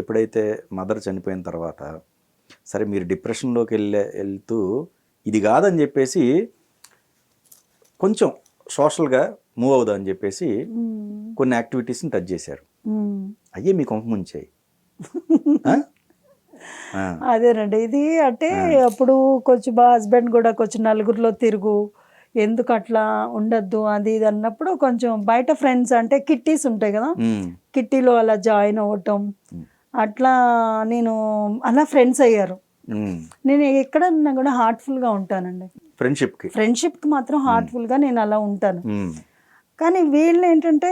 ఎప్పుడైతే మదర్ చనిపోయిన తర్వాత సరే మీరు డిప్రెషన్లోకి వెళ్తూ ఇది కాదని చెప్పేసి కొంచెం సోషల్గా మూవ్ అవుదామని చెప్పేసి కొన్ని యాక్టివిటీస్ని టచ్ చేశారు. అయ్యే మీ కొంప ముంచాయి. అదేనండి. ఇది అంటే అప్పుడు కొంచెం మా హస్బెండ్ కూడా కొంచెం నలుగురిలో తిరుగు, ఎందుకు అట్లా ఉండద్దు అది ఇది అన్నప్పుడు కొంచెం బయట ఫ్రెండ్స్ అంటే కిట్టీస్ ఉంటాయి కదా, కిట్టీలో అలా జాయిన్ అవ్వటం, అట్లా నేను అలా ఫ్రెండ్స్ అయ్యారు. నేను ఎక్కడన్నా కూడా హార్ట్ఫుల్గా ఉంటానండి. ఫ్రెండ్షిప్కి మాత్రం హార్ట్ఫుల్గా నేను అలా ఉంటాను. కానీ వీళ్ళు ఏంటంటే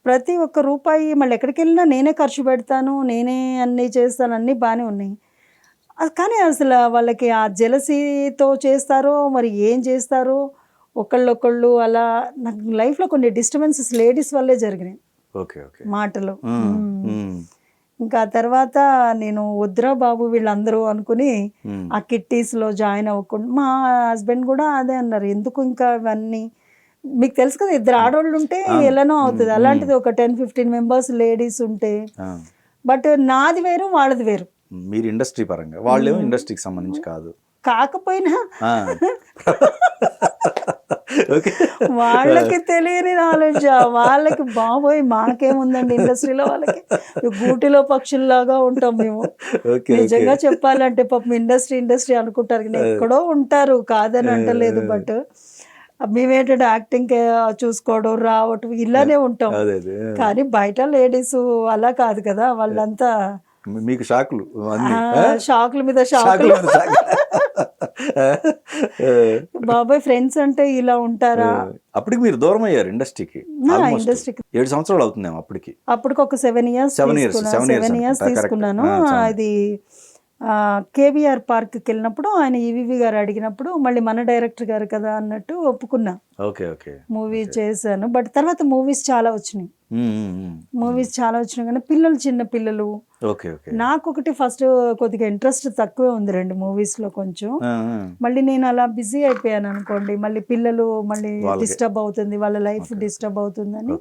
ప్రతి ఒక్క రూపాయి మళ్ళీ ఎక్కడికి వెళ్ళినా నేనే ఖర్చు పెడతాను, నేనే అన్నీ చేస్తాను, అన్నీ బాగానే ఉన్నాయి. కానీ అసలు వాళ్ళకి ఆ జెలసీతో చేస్తారో మరి ఏం చేస్తారో ఒకళ్ళొకళ్ళు అలా నాకు లైఫ్లో కొన్ని డిస్టర్బెన్సెస్ లేడీస్ వల్లే జరిగినాయి మాటలు. ఇంకా తర్వాత నేను వద్దురా బాబు వీళ్ళందరూ అనుకుని ఆ కిట్టీస్లో జాయిన్ అవ్వకుండా, మా హస్బెండ్ కూడా అదే అన్నారు, ఎందుకు ఇంకా ఇవన్నీ, మీకు తెలుసు కదా ఇద్దరు ఆడవాళ్ళు ఉంటే ఎలానో అవుతుంది, అలాంటిది ఒక 10-15 మెంబర్స్ లేడీస్ ఉంటే. బట్ నాది వేరు వాళ్ళది వేరు. మీరు ఇండస్ట్రీ పరంగా, వాళ్ళేమో ఇండస్ట్రీకి సంబంధించి కాదు. కాకపోయినా వాళ్ళకి తెలియని నాలెడ్జ్, వాళ్ళకి బాబోయ్ మాకేముందండి ఇండస్ట్రీలో, వాళ్ళకి గూటిలో పక్షుల్లాగా ఉంటాం మేము. నిజంగా చెప్పాలంటే పాపం ఇండస్ట్రీ అనుకుంటారు కానీ ఎక్కడో ఉంటారు, కాదని అంటలేదు. బట్ మేమేంటంటే యాక్టింగ్ చూసుకోవడం రావటం ఇలానే ఉంటాం. కానీ బయట లేడీస్ అలా కాదు కదా, వాళ్ళంతా మీకు షాకులు మీద షాకులు. బాబాయ్ ఫ్రెండ్స్ అంటే ఇలా ఉంటారా. అప్పటికి మీరు దూరం అయ్యారు ఇండస్ట్రీకి. 7 సంవత్సరాలు అవుతుందేమో అప్పటికి ఒక 7 years తీసుకున్నాను. అది కేబిఆర్ పార్క్కి వెళ్ళినప్పుడు ఆయన ఈవీవి గారు అడిగినప్పుడు మళ్ళీ మన డైరెక్టర్ గారు కదా అన్నట్టు ఒప్పుకున్నా. మూవీ చేశాను. బట్ తర్వాత మూవీస్ చాలా వచ్చినాయి కానీ పిల్లలు చిన్న పిల్లలు. నాకు ఒకటి ఫస్ట్ కొద్దిగా ఇంట్రెస్ట్ తక్కువే ఉంది 2 మూవీస్లో కొంచెం. మళ్ళీ నేను అలా బిజీ అయిపోయాను అనుకోండి, మళ్ళీ పిల్లలు మళ్ళీ డిస్టర్బ్ అవుతుంది, వాళ్ళ లైఫ్ డిస్టర్బ్ అవుతుందని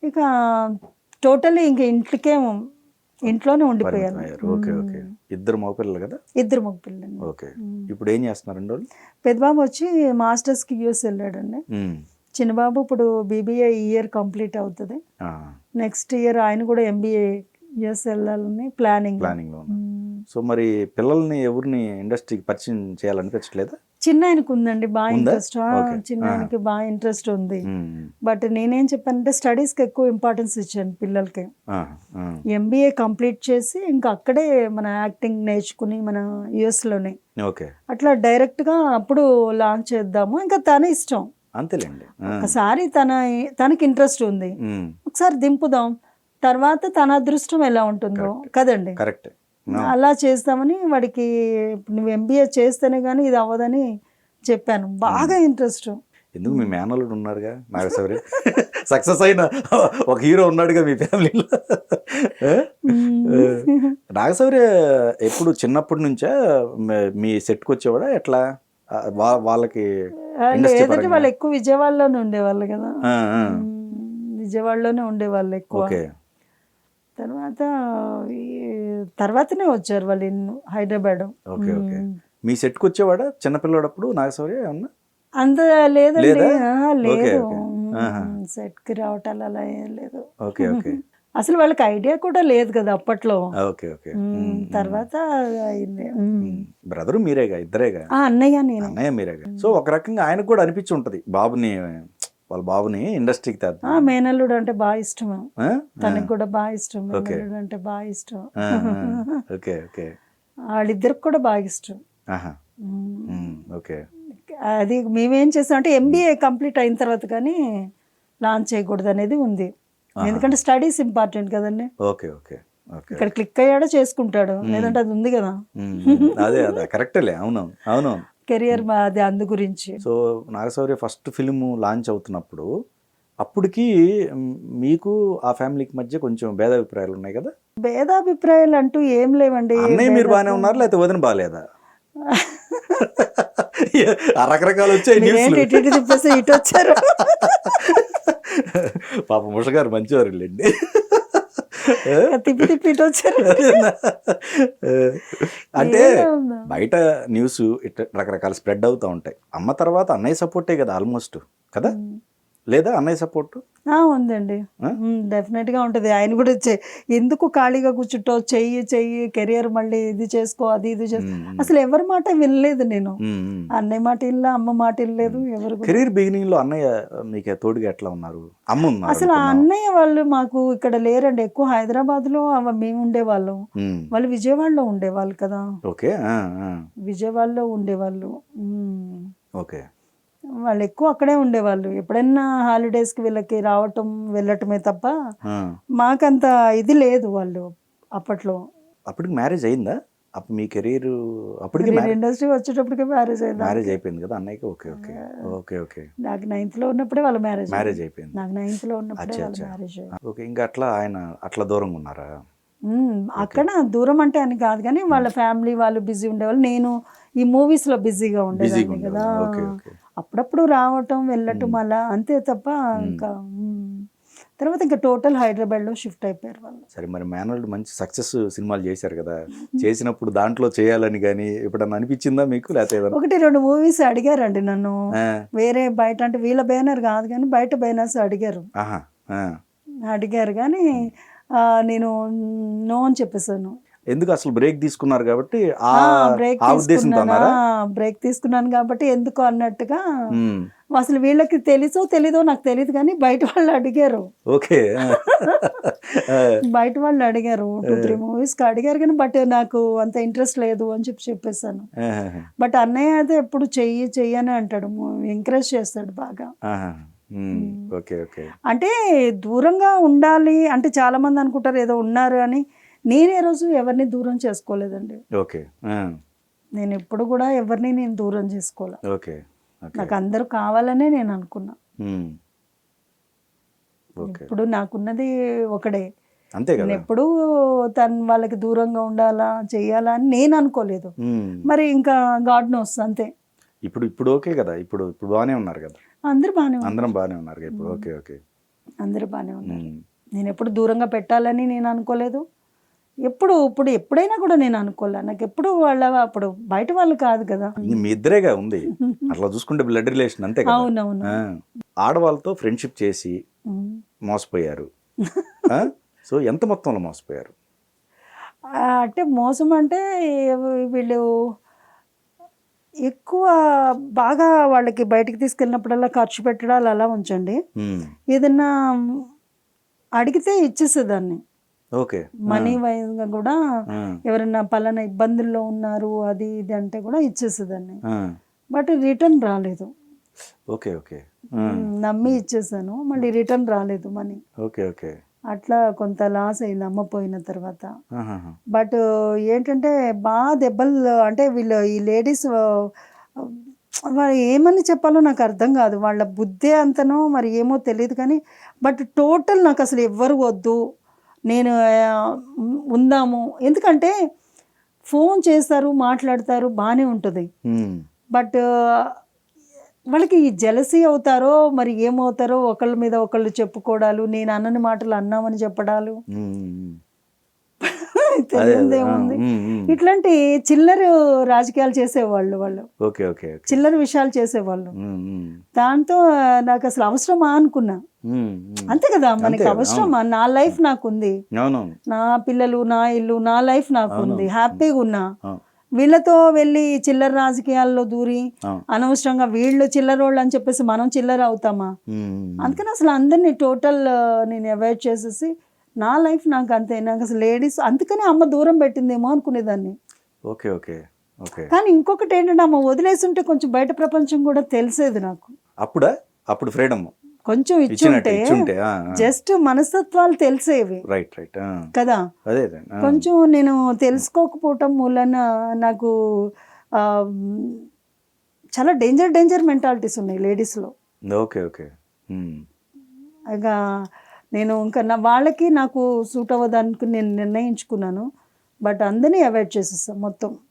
ఇక టోటల్లీ ఇంక ఇంట్లోనే ఉండిపోయాను. ఇద్దరు మగపిల్లలు కదా? ఇద్దరు మగపిల్లలు. ఇప్పుడు ఏం చేస్తున్నారు? పెద్దబాబు వచ్చి మాస్టర్స్కి యూఎస్ వెళ్ళాడండి. చిన్నబాబు ఇప్పుడు బీబీఏ ఇయర్ కంప్లీట్ అవుతుంది. నెక్స్ట్ ఇయర్ ఆయన కూడా ఎంబీఏ యూఎస్ వెళ్ళాలని ప్లానింగ్. సో మరి పిల్లల్ని ఎవరిని ఇండస్ట్రీకి పరిచయం చేయాలనిపించట్లేదా? చిన్న ఆయనకు ఉందండి బాగా ఇంట్రెస్ట్. చిన్న ఆయనకి బాగా ఇంట్రెస్ట్ ఉంది. బట్ నేనేం చెప్పానంటే స్టడీస్కి ఎక్కువ ఇంపార్టెన్స్ ఇచ్చాను పిల్లలకి. ఎంబీఏ కంప్లీట్ చేసి ఇంకా అక్కడే మన యాక్టింగ్ నేర్చుకుని మన యుఎస్లోనే అట్లా డైరెక్ట్గా అప్పుడు లాంచ్ చేద్దాము. ఇంకా తన ఇష్టం, అంతేలేండి. ఒకసారి తనకి ఇంట్రెస్ట్ ఉంది, ఒకసారి దింపుదాం, తర్వాత తన అదృష్టం ఎలా ఉంటుందో కదండి. కరెక్ట్. అలా చేస్తామని వాడికి నువ్వు ఎంబీఏ చేస్తేనే కానీ ఇది అవ్వదని చెప్పాను. బాగా ఇంట్రెస్ట్. ఎందుకు మీ మేనల్లుడు ఉన్నారుగా నాగశౌర్య, సక్సెస్ అయిన ఒక హీరో ఉన్నాడుగా మీ ఫ్యామిలీలో. నాగశౌర్య ఎప్పుడు చిన్నప్పటి నుంచా మీ సెట్కి వచ్చేవాడా ఎట్లా? వాళ్ళకి లేదంటే వాళ్ళు ఎక్కువ విజయవాడలోనే ఉండేవాళ్ళు కదా, విజయవాడలోనే ఉండేవాళ్ళు ఎక్కువ. తర్వాతనే వచ్చారు వాళ్ళు హైదరాబాద్. మీ సెట్కి వచ్చేవాడా చిన్నపిల్లడప్పుడు నాగశౌర్య? ఏమన్నా అంత లేదండి, లేదు సెట్కి రావటాలు అలా ఏం లేదు. అసలు వాళ్ళకి ఐడియా కూడా లేదు కదా అప్పట్లో. తర్వాత అయింది. బ్రదరు మీరేగా? ఇద్దరేగా? అన్నయ్య మీరేగా. సో ఒక రకంగా ఆయనకు కూడా అనిపించి ఉంటది వాళ్ళ బాబుని ఇండస్ట్రీకి తెద్దాం. మేనల్లుడు అంటే బాగా ఇష్టం, తనకి కూడా బాగా ఇష్టం. మేనల్లుడు అంటే బాగా ఇష్టం. వాళ్ళిద్దరికి కూడా బాగా ఇష్టం. అది మేమేం చేస్తాం అంటే ఎంబీఏ కంప్లీట్ అయిన తర్వాత కానీ లాంచ్ చేయకూడదు అనేది ఉంది. ఎందుకంటే స్టడీస్ ఇంపార్టెంట్ కదండి. ఇక్కడ క్లిక్ అయ్యాడో చేసుకుంటాడు, లేదంటే అది ఉంది కదా. అదే కరెక్టేలే. అవును కెరియర్ అది అందు గురించి. So Naga Shaurya first film launch అవుతున్నప్పుడు అప్పటికి మీకు ఆ ఫ్యామిలీకి మధ్య కొంచెం భేదాభిప్రాయాలు ఉన్నాయి కదా? భేదాభిప్రాయాలు అంటూ ఏం లేవండి. అన్నయ్య మీరు బాగానే ఉన్నారు, లేకపోతే వదిన బాగాలేదా? రకరకాలు వచ్చాయి. ఇటు వచ్చారు. పాప ముషగారు మంచివారు లేండి. తిప్పి తిప్పి ఇటు వచ్చారు. అంటే ఏమన్నా? బయట న్యూస్ ఇట్లా రకరకాల స్ప్రెడ్ అవుతూ ఉంటాయి. అమ్మ తర్వాత అన్నయ్య సపోర్టే కదా ఆల్మోస్ట్ కదా, లేదా అన్నయ్య సపోర్ట్? ఉందండి, డెఫినెట్ గా ఉంటది. ఆయన కూడా ఎందుకు ఖాళీగా కూర్చుంటో, చెయ్యి కెరియర్ మళ్ళీ ఇది చేసుకో, అది ఇది చేసుకో. అసలు ఎవరి మాట వినలేదు నేను. అన్నయ్య మాట వినలే, అమ్మ మాట వినలేదు, ఎవరు కూడా. కెరీర్ బిగినింగ్ లో అన్నయ్య మీకు తోడుగా ఎట్లా ఉన్నారు? అమ్మ ఉన్నారు అసలు ఆ అన్నయ్య వాళ్ళు మాకు ఇక్కడ లేరండి. ఎక్కువ హైదరాబాద్ లో మేము ఉండేవాళ్ళం, వాళ్ళు విజయవాడలో ఉండేవాళ్ళు కదా. ఓకే విజయవాడలో ఉండేవాళ్ళు. ఓకే. వాళ్ళు ఎక్కువ అక్కడే ఉండేవాళ్ళు. ఎప్పుడైనా హాలిడేస్కి వీళ్ళకి రావటం వెళ్ళటమే తప్ప మాకంత ఇది లేదు వాళ్ళు అప్పట్లో. అప్పటికి మ్యారేజ్ అయిందా? అప్పుడు మీ కెరీర్ అప్పటికి ఇండస్ట్రీ వచ్చేటప్పటికే మ్యారేజ్ అయింది. మ్యారేజ్ అయిపోయింది కదా అన్నయ్యకి? Okay okay okay okay. నాకు 9th లో ఉన్నప్పుడే వాళ్ళ మ్యారేజ్ అయిపోయింది. నాకు 9th లో ఉన్నప్పుడే వాళ్ళ మ్యారేజ్ అయింది. ఓకే. ఇంకా అట్లా ఆయన అట్లా దూరంగా ఉన్నారా? అక్కడ దూరం అంటే అని కాదు కానీ వాళ్ళ ఫ్యామిలీ వాళ్ళు బిజీ ఉండేవాళ్ళు. నేను ఈ మూవీస్ లో బిజీగా ఉండేదాన్ని కదా. అప్పుడప్పుడు రావటం వెళ్ళటం అలా అంతే తప్ప ఇంకా తర్వాత ఇంకా టోటల్ హైదరాబాద్ లో షిఫ్ట్ అయిపోయారు వాళ్ళు. సరే, మరి మేనల్డ్ మంచి సక్సెస్ సినిమాలు చేశారు కదా, చేసినప్పుడు దాంట్లో చేయాలని కానీ ఎప్పుడన్నా అనిపించిందా మీకు? లేకపోతే 1-2 మూవీస్ అడిగారండి నన్ను, వేరే బయట అంటే వీళ్ళ బ్యానర్ కాదు కానీ బయట బ్యానర్స్ అడిగారు కానీ నేను నో అని చెప్పేసాను. ఎందుకు? అసలు బ్రేక్ తీసుకున్నారు కాబట్టి బ్రేక్ తీసుకున్నాను కాబట్టి ఎందుకు అన్నట్టుగా. అసలు వీళ్ళకి తెలీదో నాకు తెలియదు కానీ బయట వాళ్ళు అడిగారు. ఓకే. బయట వాళ్ళు అడిగారు 2-3 మూవీస్ కి అడిగారు కానీ బట్ నాకు అంత ఇంట్రెస్ట్ లేదు అని చెప్పేసాను. బట్ అన్నయ్య అయితే ఎప్పుడు చెయ్యి అని అంటాడు, ఎంకరేజ్ చేస్తాడు బాగా. Okay okay. అంటే దూరంగా ఉండాలి అంటే చాలా మంది అనుకుంటారు ఏదో ఉన్నారు అని. నేనే రోజు ఎవరిని దూరం చేసుకోలేదండి. ఓకే. నేను ఎప్పుడు కూడా ఎవరిని నేను దూరం చేసుకోలే. ఓకే. నాకు అందరూ కావాలనే నేను అనుకున్నా. ఇప్పుడు నాకున్నది ఒకడే, అంతే కదా. నేను ఎప్పుడు వాళ్ళకి దూరంగా ఉండాలా చెయ్యాలా అని నేను అనుకోలేదు. మరి ఇంకా గాడ్ నోస్ అంతే. ఇప్పుడు ఓకే కదా, ఇప్పుడు బాగానే ఉన్నారు కదా. అందరూ బాగానే ఉన్నారు, అందరం బాగానే ఉన్నారు ఇప్పుడు. Okay okay. అందరూ బాగానే ఉన్నారు. నేను ఎప్పుడు దూరంగా పెట్టాలని నేను అనుకోలేదు. ఎప్పుడైనా కూడా నేను అనుకోలే. నాకు ఎప్పుడు అప్పుడు బయట వాళ్ళు కాదు కదా, మీ ఇద్దరేగా ఉంది. అట్లా చూసుకుంటే బ్లడ్ రిలేషన్ అంతే కదా. అవునవును. ఆడవాళ్ళతో ఫ్రెండ్షిప్ చేసి మోసపోయారు. సో ఎంత మొత్తంలో మోసపోయారు? అంటే మోసం అంటే వీళ్ళు ఎక్కువ బాగా వాళ్ళకి బయటికి తీసుకెళ్ళినప్పుడల్లా ఖర్చు పెట్టడాలు అలా ఉంచండి. ఏదన్నా అడిగితే ఇచ్చేసేదాన్ని. ఓకే. మనీ వైజ్ గా కూడా ఎవరైనా పలానా ఇబ్బందుల్లో ఉన్నారు అది ఇది అంటే కూడా ఇచ్చేసేదాన్ని. బట్ రిటర్న్ రాలేదు. Okay okay. నమ్మి ఇచ్చేసాను, మళ్ళీ రిటర్న్ రాలేదు మనీ. Okay okay. అట్లా కొంత లాస్ అయింది అమ్మ పోయిన తర్వాత. బట్ ఏంటంటే బాగా దెబ్బలు అంటే ఈ లేడీస్ ఏమని చెప్పాలో నాకు అర్థం కాదు. వాళ్ళ బుద్ధే అంతనో మరి ఏమో తెలియదు కానీ బట్ టోటల్ నాకు అసలు ఎవ్వరు వద్దు, నేను ఉందాము. ఎందుకంటే ఫోన్ చేస్తారు, మాట్లాడతారు, బాగానే ఉంటుంది. బట్ వాళ్ళకి జెలసీ అవుతారో మరి ఏమవుతారో, ఒకళ్ళ మీద ఒకళ్ళు చెప్పుకోవడాలు, నేను అన్నని మాటలు అన్నామని చెప్పడాలు, తెలియదేముంది. ఇట్లాంటి చిల్లర రాజకీయాలు చేసేవాళ్ళు వాళ్ళు. చిల్లర విషయాలు చేసేవాళ్ళు. దాంతో నాకు అసలు అవసరమా అనుకున్నా. అంతే కదా, మనకి అవసరమా? నా లైఫ్ నాకుంది, నా పిల్లలు, నా ఇల్లు, నా లైఫ్ నాకుంది, హ్యాపీగా ఉన్నా. వీళ్ళతో వెళ్ళి చిల్లర రాజకీయాల్లో దూరి అనవసరంగా వీళ్ళు చిల్లరోళ్ళు అని చెప్పేసి మనం చిల్లర అవుతామా? అందుకని అసలు అందరినీ టోటల్ నేను అవాయిడ్ చేసేసి నా లైఫ్ నాకు అంతే. నాకు అసలు లేడీస్ అందుకని అమ్మ దూరం పెట్టిందేమో అనుకునేదాన్ని. Okay okay okay. కానీ ఇంకొకటి ఏంటంటే అమ్మ వదిలేసి ఉంటే కొంచెం బయట ప్రపంచం కూడా తెలిసేది నాకు. అప్పుడు ఫ్రీడమ్ కొంచెం ఇచ్చుంటే జస్ట్ మనస్తత్వాలు తెలిసేవి కదా. కొంచెం నేను తెలుసుకోకపోవటం మూలన నాకు చాలా డేంజర్ మెంటాలిటీస్ ఉన్నాయి లేడీస్లో. Okay okay. ఇక నేను ఇంకా వాళ్ళకి నాకు సూట్ అవ్వదానికి నేను నిర్ణయించుకున్నాను. బట్ అందరినీ అవాయిడ్ చేసేస్తాను మొత్తం.